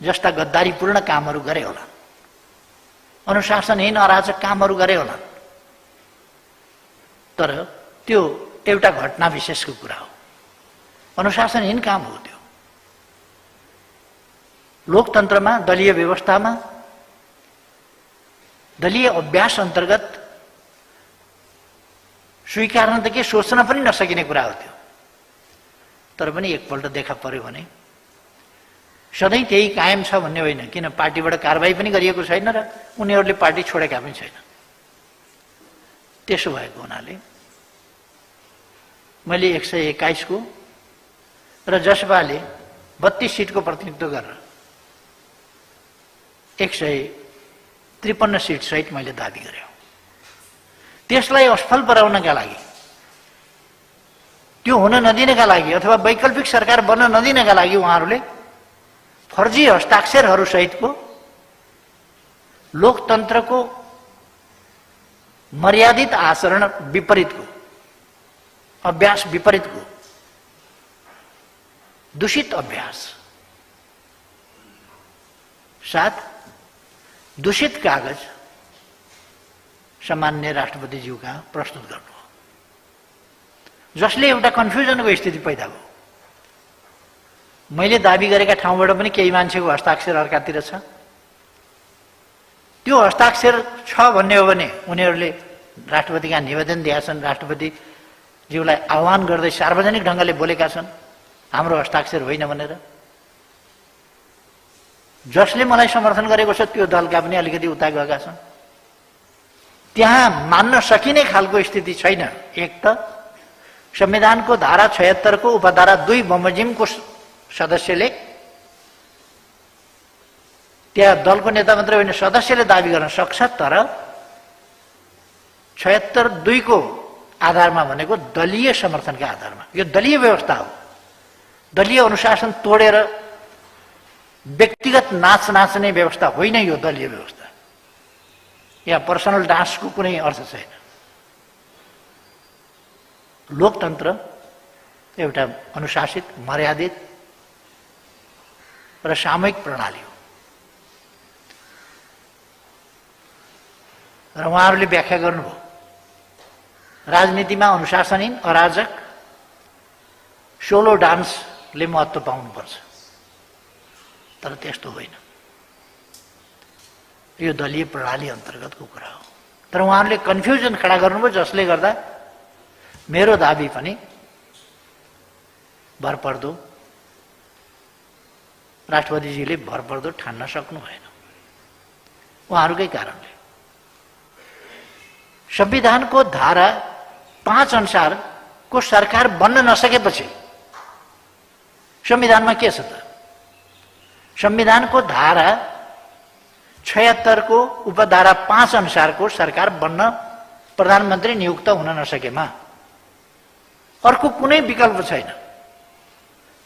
जस्ता गद्दारीपूर्ण कामहरू गरे होला, अनुशासनहीन अराजक कामहरू गरे होला। तर त्यो एउटा घटना विशेषको कुरा हो, अनुशासनहीन काम हो त्यो। लोकतन्त्रमा, दलीय व्यवस्थामा, दलीय अभ्यास अन्तर्गत स्वीकार्न त के सोच्न पनि नसकिने कुरा हो त्यो। तर पनि एकपल्ट देखा पर्यो भने सधैँ त्यही कायम छ भन्ने होइन, किन पार्टीबाट कारबाही पनि गरिएको छैन र उनीहरूले पार्टी छोडेका पनि छैन। त्यसो भएको हुनाले मैले 121 को र जसपाले 32 सिटको प्रतिनिधित्व गरेर 153 सिट सहित मैले दाबी गरेँ। त्यसलाई असफल बनाउनका लागि, त्यो हुन नदिनका लागि अथवा वैकल्पिक सरकार बन्न नदिनका लागि उहाँहरूले फर्जी हस्ताक्षरहरू सहितको लोकतन्त्रको मर्यादित आचरण विपरीतको, अभ्यास विपरीतको दूषित अभ्यास साथ दूषित कागज सामान्य राष्ट्रपतिज्यूका प्रस्तुत गर्नु हो, जसले एउटा कन्फ्युजनको स्थिति पैदा भयो। मैले दाबी गरेका ठाउँबाट पनि केही मान्छेको हस्ताक्षर अर्कातिर छ। त्यो हस्ताक्षर छ भन्ने हो भने उनीहरूले राष्ट्रपतिका निवेदन दिएका छन्, राष्ट्रपतिज्यूलाई आह्वान गर्दै सार्वजनिक ढङ्गले बोलेका छन् हाम्रो हस्ताक्षर होइन भनेर। जसले मलाई समर्थन गरेको छ त्यो दलका पनि अलिकति उता गएका छन्। त्यहाँ मान्न सकिने खालको स्थिति छैन। एक त संविधानको धारा 76 को उपधारा 2 बमोजिमको सदस्यले, त्यहाँ दलको नेता मात्र होइन सदस्यले दाबी गर्न सक्छ, तर 76(2) को आधारमा भनेको दलीय समर्थनका आधारमा। यो दलीय व्यवस्था हो। दलीय अनुशासन तोडेर व्यक्तिगत नाच नाच्ने व्यवस्था होइन यो दलीय व्यवस्था। यहाँ पर्सनल डान्सको कुनै अर्थ छैन। लोकतन्त्र एउटा अनुशासित, मर्यादित र सामूहिक प्रणाली हो। र उहाँहरूले व्याख्या गर्नुभयो राजनीतिमा अनुशासनहीन, अराजक, सोलो डान्सले महत्त्व पाउनुपर्छ। तर त्यस्तो होइन, यो दलीय प्रणाली अन्तर्गतको कुरा हो। तर उहाँहरूले कन्फ्युजन खडा गर्नुभयो, जसले गर्दा मेरो दाबी पनि भरपर्दो, राष्ट्रपतिजीले भरपर्दो ठान्न सक्नु भएन उहाँहरूकै कारणले। संविधानको धारा 5 अनुसारको सरकार बन्न नसकेपछि संविधानमा के छ त? संविधानको धारा 76 को उपधारा 5 अनुसारको सरकार बन्न प्रधानमन्त्री नियुक्त हुन नसकेमा अर्को कुनै विकल्प छैन।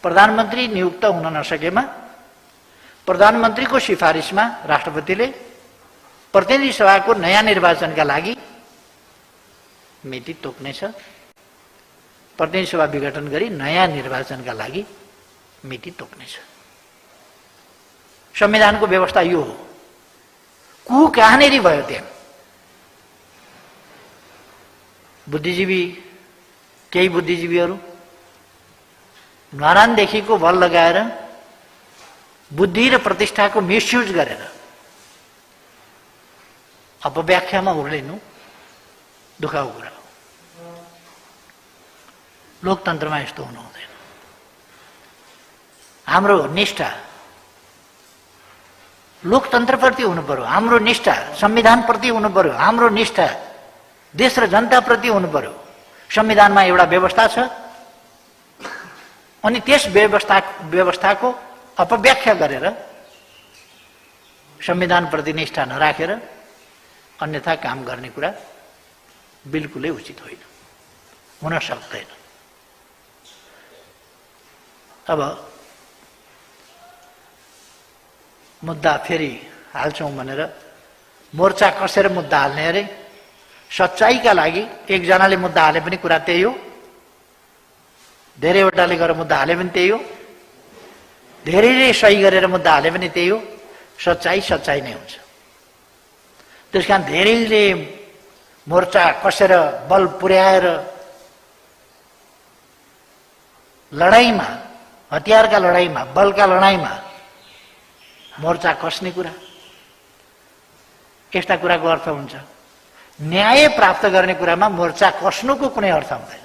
प्रधानमन्त्री नियुक्त हुन नसकेमा प्रधानमन्त्रीको सिफारिसमा राष्ट्रपतिले प्रतिनिधि सभाको नयाँ निर्वाचनका लागि मिति तोक्नेछ। प्रतिनिधि सभा विघटन गरी नयाँ निर्वाचनका लागि मिति तोक्नेछ। संविधानको व्यवस्था यो हो। कु कहाँनेरि भयो त्यहाँ? बुद्धिजीवी, केही बुद्धिजीवीहरू नरानदेखिको बल लगाएर बुद्धि र प्रतिष्ठाको मिसयुज गरेर अपव्याख्यामा उर्लिनु दुःखको कुरा हो। लोकतन्त्रमा यस्तो हुनु हुँदैन। हाम्रो निष्ठा लोकतन्त्रप्रति हुनु पर्यो, हाम्रो निष्ठा संविधानप्रति हुनु पर्यो, हाम्रो निष्ठा देश र जनताप्रति हुनु पर्यो। संविधानमा एउटा व्यवस्था छ अनि त्यस व्यवस्थाको अपव्याख्या गरेर संविधानप्रति निष्ठा नराखेर अन्यथा काम गर्ने कुरा बिल्कुलै उचित होइन, हुन सक्दैन। अब मुद्दा फेरि हाल्छौँ भनेर मोर्चा कसेर मुद्दा हाल्ने अरे। सच्चाइका लागि एकजनाले मुद्दा हाले पनि कुरा त्यही हो, धेरैवटाले गरेर मुद्दा हाले पनि त्यही हो, धेरैले सही गरेर मुद्दा हाले पनि त्यही हो। सच्चाइ सच्चाइ नै हुन्छ। त्यसकारण धेरैले मोर्चा कसेर बल पुर्याएर लडाईँमा, हतियारका लडाईँमा, बलका लडाईँमा मोर्चा कस्ने कुरा, यस्ता कुराको अर्थ हुन्छ। न्याय प्राप्त गर्ने कुरामा मोर्चा कस्नुको कुनै अर्थ हुँदैन।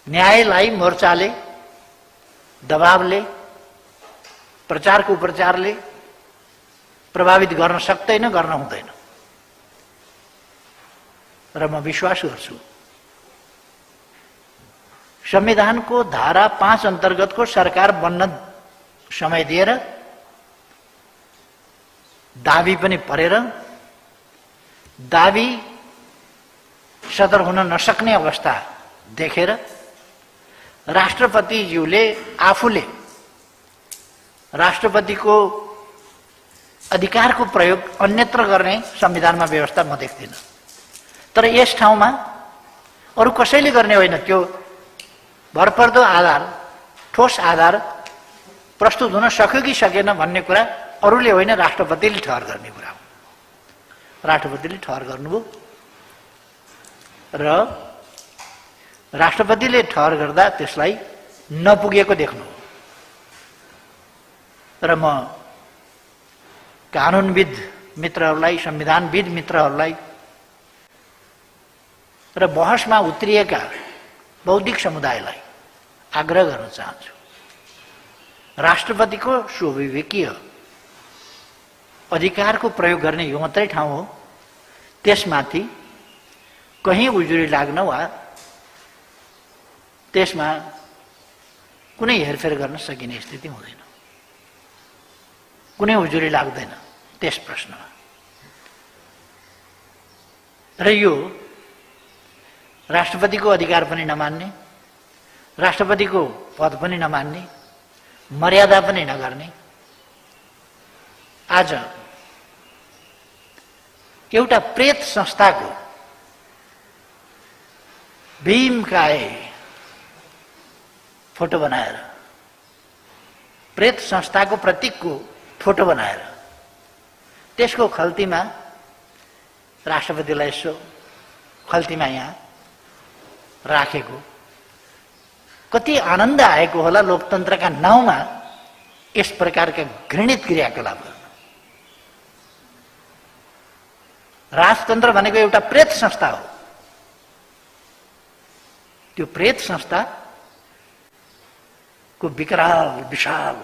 न्यायलाई मोर्चाले, दबावले, प्रचारको उपचारले प्रभावित गर्न सक्दैन, गर्न हुँदैन। र म विश्वास गर्छु संविधानको धारा 5 अन्तर्गतको सरकार बन्न समय दिएर दाबी पनि परेर दाबी सदर हुन नसक्ने अवस्था देखेर राष्ट्रपतिज्यूले आफूले राष्ट्रपतिको अधिकारको प्रयोग अन्यत्र गर्ने संविधानमा व्यवस्था म देख्दिन। तर यस ठाउँमा अरु कसैले गर्ने होइन। त्यो भरपर्दो आधार, ठोस आधार प्रस्तुत हुन सक्यो कि सकेन भन्ने कुरा अरूले होइन, राष्ट्रपतिले ठहर गर्ने कुरा हो। राष्ट्रपतिले ठहर गर्नुभयो र राष्ट्रपतिले ठहर गर्दा त्यसलाई नपुगेको देख्नु। र म कानुनविद मित्रहरूलाई, संविधानविद मित्रहरूलाई र बहसमा उत्रिएका बौद्धिक समुदायलाई आग्रह गर्न चाहन्छु। राष्ट्रपतिको स्वाभाविकीय अधिकारको प्रयोग गर्ने यो मात्रै ठाउँ हो। त्यसमाथि कहीँ उजुरी लाग्न वा त्यसमा कुनै हेरफेर गर्न सकिने स्थिति हुँदैन। कुनै उजुरी लाग्दैन त्यस प्रश्नमा। र यो राष्ट्रपतिको अधिकार पनि नमान्ने, राष्ट्रपतिको पद पनि नमान्ने, मर्यादा पनि नगर्ने। आज एउटा प्रेत संस्थाको भीमकाय फोटो बनाएर, प्रेत संस्थाको प्रतीकको फोटो बनाएर त्यसको खल्तीमा राष्ट्रपतिलाई यसो खल्तीमा यहाँ राखेको कति आनन्द आएको होला लोकतन्त्रका नाउँमा यस प्रकारका घृणित क्रियाकलाप गर्न। राजतन्त्र भनेको एउटा प्रेत संस्था हो। त्यो प्रेत संस्थाको विकराल विशाल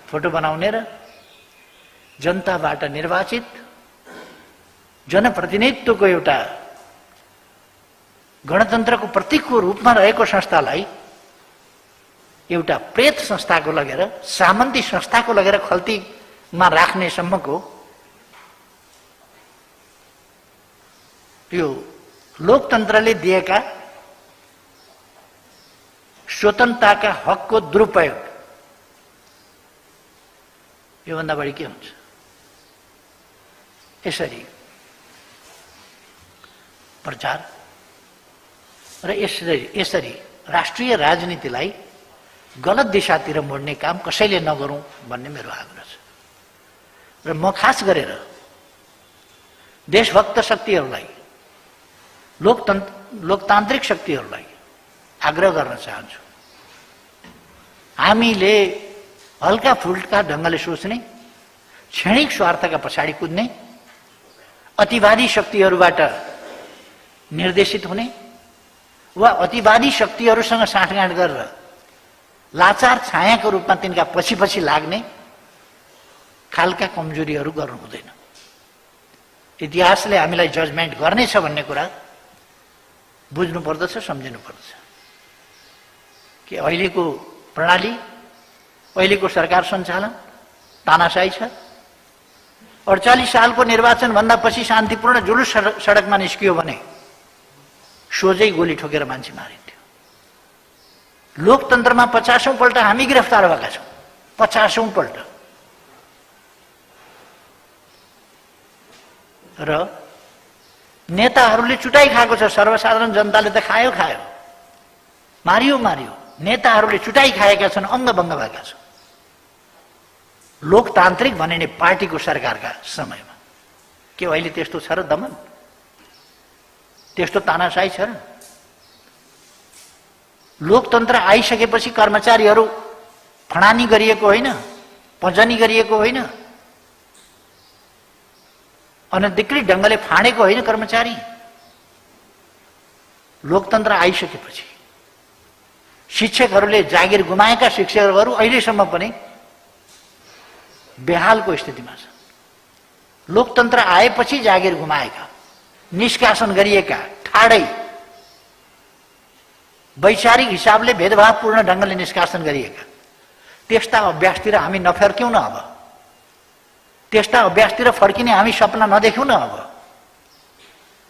फोटो बनाउने र जनताबाट निर्वाचित जनप्रतिनिधित्वको एउटा गणतन्त्रको प्रतीकको रूपमा रहेको संस्थालाई एउटा प्रेत संस्थाको लगेर सामन्ती संस्थाको लगेर खल्तीमा राख्ने सम्मको यो लोकतन्त्रले दिएका स्वतन्त्रताका हकको दुरुपयोग योभन्दा बढी के हुन्छ? यसरी प्रचार र यसरी राष्ट्रिय राजनीतिलाई गलत दिशातिर मोड्ने काम कसैले नगरौं भन्ने मेरो आग्रह छ। र म खास गरेर देशभक्त शक्तिहरूलाई, लोकतान्त्रिक शक्तिहरूलाई आग्रह गर्न चाहन्छु, हामीले हल्का फुल्का ढङ्गले सोच्ने, क्षणिक स्वार्थका पछाडि कुद्ने, अतिवादी शक्तिहरूबाट निर्देशित हुने वा अतिवादी शक्तिहरूसँग साँठगाँठ गरेर लाचार छायाको रूपमा तिनका पछि पछि लाग्ने खालका कमजोरीहरू गर्नु हुँदैन। इतिहासले हामीलाई जजमेन्ट गर्नेछ भन्ने कुरा बुझ्नु पर्दछ, सम्झिनु पर्दछ कि अहिलेको प्रणाली, अहिलेको सरकार सञ्चालन तानाशाही छ। 48 सालको निर्वाचन भन्दा पछि शान्तिपूर्ण जुलुस सडकमा निस्कियो भने सोझै गोली ठोकेर मान्छे मारिन्थ्यो। लोकतन्त्रमा 50औं पल्ट हामी गिरफ्तार भएका छौं, 50औं पल्ट। र नेताहरूले चुटाइ खाएको छ, सर्वसाधारण जनताले त खायो, मारियो। नेताहरूले चुटाइ खाएका छन्, अङ्गभङ्ग भएका छन्। लोकतान्त्रिक भनिने पार्टीको सरकारका समयमा के अहिले त्यस्तो छ र दमन? त्यस्तो तानाशाही छ र? लोकतन्त्र आइसकेपछि कर्मचारीहरू फडानी गरिएको होइन, पजनी गरिएको होइन, अनधिकृत ढङ्गले फाँडेको होइन कर्मचारी। लोकतन्त्र आइसकेपछि शिक्षकहरूले जागिर गुमाएका शिक्षकहरू अहिलेसम्म पनि बेहालको स्थितिमा छन्। लोकतन्त्र आएपछि जागिर गुमाएका, निष्कासन गरिएका, ठाडै वैचारिक हिसाबले भेदभावपूर्ण ढङ्गले निष्कासन गरिएका त्यस्ता अभ्यासतिर हामी नफर्क्यौं न। त्यस्ता अभ्यासतिर फर्किने हामी सपना नदेखौँ न।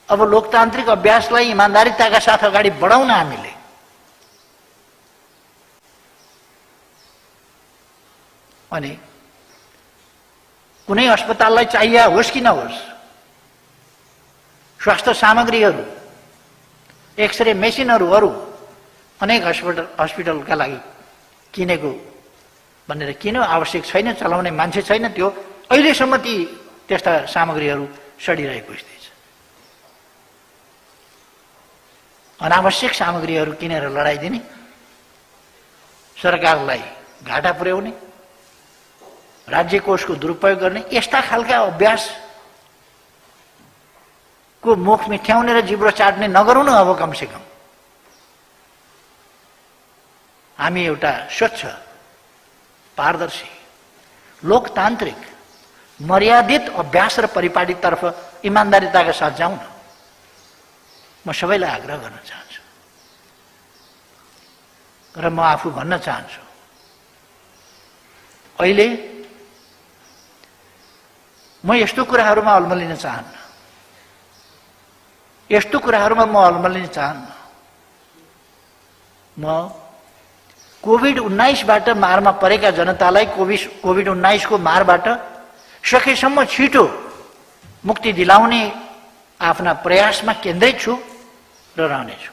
अब लोकतान्त्रिक अभ्यासलाई इमान्दारिताका साथ अगाडि बढाउन हामीले अनि कुनै अस्पताललाई चाहिए होस् कि नहोस्, स्वास्थ्य सामग्रीहरू, एक्सरे मेसिनहरू अरू अनेक हस्पिटलका लागि किनेको भनेर किन आवश्यक छैन, चलाउने मान्छे छैन, त्यो अहिलेसम्म त्यस्ता सामग्रीहरू सडिरहेको स्थिति छ। अनावश्यक सामग्रीहरू किनेर लडाइदिने, सरकारलाई घाटा पुर्याउने, राज्य कोषको दुरुपयोग गर्ने, यस्ता खालका अभ्यासको मुख मिठ्याउने र जिब्रो चाट्ने नगरौँ न। अब कमसे कम हामी एउटा स्वच्छ, पारदर्शी, लोकतान्त्रिक, मर्यादित अभ्यास र परिपाटीतर्फ इमान्दारिताका साथ जाउँ न। म सबैलाई आग्रह गर्न चाहन्छु र म आफू भन्न चाहन्छु, अहिले म यस्तो कुराहरूमा अल्मलिन चाहन्न, म कोभिड-19बाट मारमा परेका जनतालाई कोभिड-19 को मारबाट सकेसम्म छिटो मुक्ति दिलाउने आफ्ना प्रयासमा केन्द्रित छु र रहनेछु।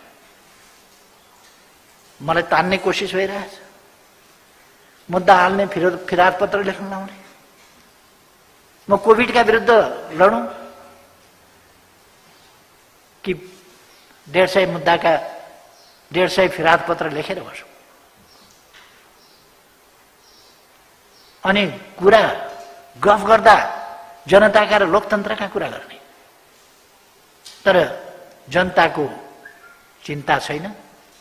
मलाई तान्ने कोसिस भइरहेछ, मुद्दा हाल्ने, फिराद पत्र लेख्न लाउने। म कोभिडका विरुद्ध लडौँ कि 150 मुद्दाका 150 फिराद पत्र लेखेर बसौँ? अनि कुरा गफ गर्दा जनताका र लोकतन्त्रका कुरा गर्ने, तर जनताको चिन्ता छैन,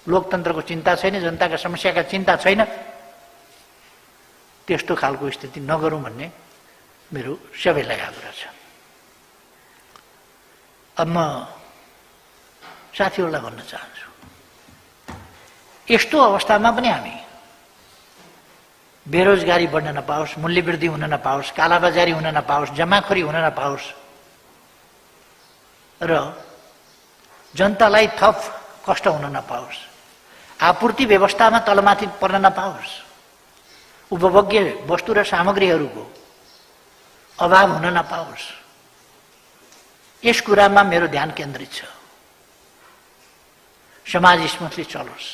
लोकतन्त्रको चिन्ता छैन, जनताका समस्याका चिन्ता छैन। त्यस्तो खालको स्थिति नगरौँ भन्ने मेरो सबैलाई आग्रह छ। अब म साथीहरूलाई भन्न चाहन्छु, यस्तो अवस्थामा पनि हामी बेरोजगारी बढ्न नपाओस्, मूल्यवृद्धि हुन नपाओस्, कालाबजारी हुन नपाओस्, जमाखोरी हुन नपाओस् र जनतालाई थप कष्ट हुन नपाओस्, आपूर्ति व्यवस्थामा तलमाथि पर्न नपाओस्, उपभोग्य वस्तु र सामग्रीहरूको अभाव हुन नपाओस्, यस कुरामा मेरो ध्यान केन्द्रित छ। समाज स्मूथली चलोस्,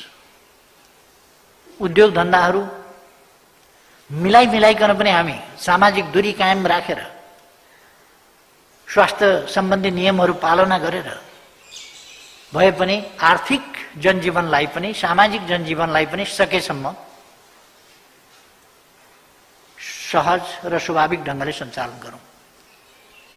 उद्योग धन्दाहरू मिलाइकन पनि हामी सामाजिक दूरी कायम राखेर, स्वास्थ्य सम्बन्धी नियमहरू पालना गरेर भए पनि आर्थिक जनजीवनलाई पनि सामाजिक जनजीवनलाई पनि सकेसम्म सहज र स्वाभाविक ढङ्गले सञ्चालन गरौँ।